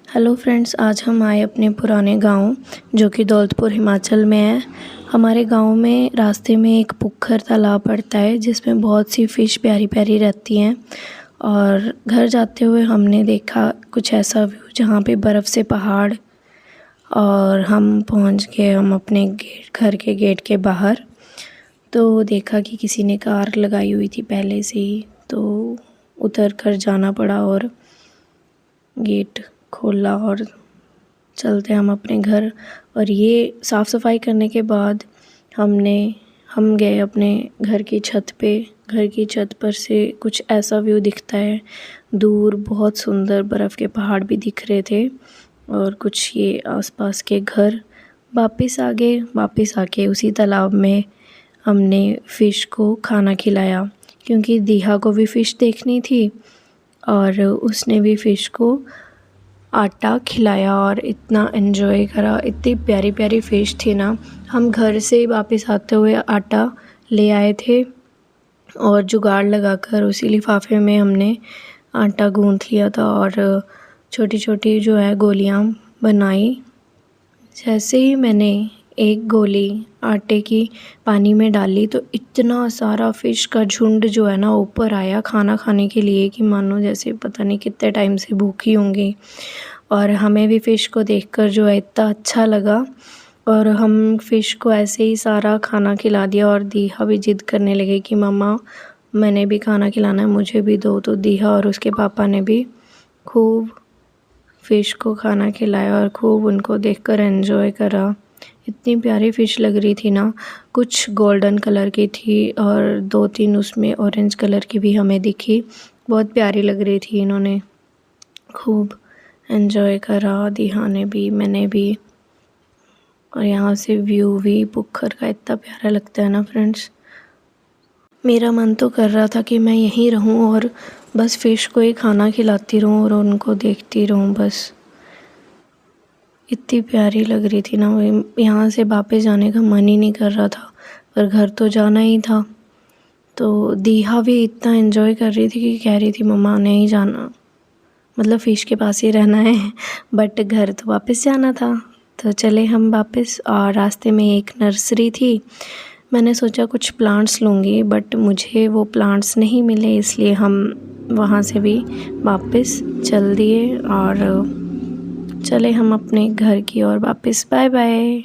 Hello friends, आज हम आए अपने पुराने गांव जो कि दौलतपुर हिमाचल में है। हमारे गांव में रास्ते में एक पुखर तालाब पड़ता है जिसमें बहुत सी फ़िश प्यारी प्यारी रहती हैं। और घर जाते हुए हमने देखा कुछ ऐसा व्यू जहाँ पे बर्फ़ से पहाड़, और हम पहुँच गए हम अपने घर के गेट के बाहर। तो देखा कि किसी ने कार लगाई हुई थी पहले से ही, तो उतर कर जाना पड़ा और गेट खोला और चलते हम अपने घर। और ये साफ़ सफाई करने के बाद हम गए अपने घर की छत पे। घर की छत पर से कुछ ऐसा व्यू दिखता है, दूर बहुत सुंदर बर्फ़ के पहाड़ भी दिख रहे थे और कुछ ये आसपास के घर। वापस आ गए। वापस आके उसी तालाब में हमने फ़िश को खाना खिलाया, क्योंकि दीहा को भी फ़िश देखनी थी और उसने भी फ़िश को आटा खिलाया और इतना एंजॉय करा। इतनी प्यारी प्यारी फ़िश थी ना। हम घर से वापस आते हुए आटा ले आए थे और जुगाड़ लगाकर उसी लिफाफे में हमने आटा गूँथ लिया था और छोटी छोटी जो है गोलियां बनाई। जैसे ही मैंने एक गोली आटे की पानी में डाली तो इतना सारा फ़िश का झुंड जो है ना ऊपर आया खाना खाने के लिए, कि मानो जैसे पता नहीं कितने टाइम से भूखी होंगी। और हमें भी फ़िश को देखकर जो है इतना अच्छा लगा और हम फ़िश को ऐसे ही सारा खाना खिला दिया। और दीहा भी ज़िद करने लगे कि मम्मा मैंने भी खाना खिलाना है, मुझे भी दो। तो दीहा और उसके पापा ने भी खूब फ़िश को खाना खिलाया और खूब उनको देखकर एंजॉय करा। इतनी प्यारी फ़िश लग रही थी ना। कुछ गोल्डन कलर की थी और 2-3 उसमें ऑरेंज कलर की भी हमें दिखी। बहुत प्यारी लग रही थी। इन्होंने खूब एंजॉय करा, दीहा ने भी, मैंने भी। और यहाँ से व्यू भी पुखर का इतना प्यारा लगता है ना फ्रेंड्स। मेरा मन तो कर रहा था कि मैं यहीं रहूं और बस फ़िश को ही खाना खिलाती रहूं और उनको देखती रहूं बस। इतनी प्यारी लग रही थी ना। यहाँ से वापस जाने का मन ही नहीं कर रहा था, पर घर तो जाना ही था। तो दीहा भी इतना एंजॉय कर रही थी कि कह रही थी मम्मा नहीं जाना, मतलब फ़िश के पास ही रहना है, बट घर तो वापस जाना था। तो चले हम वापस। और रास्ते में एक नर्सरी थी। मैंने सोचा कुछ प्लांट्स लूँगी, बट मुझे वो प्लांट्स नहीं मिले, इसलिए हम वहाँ से भी वापस चल दिए और चले हम अपने घर की ओर वापस। Bye bye.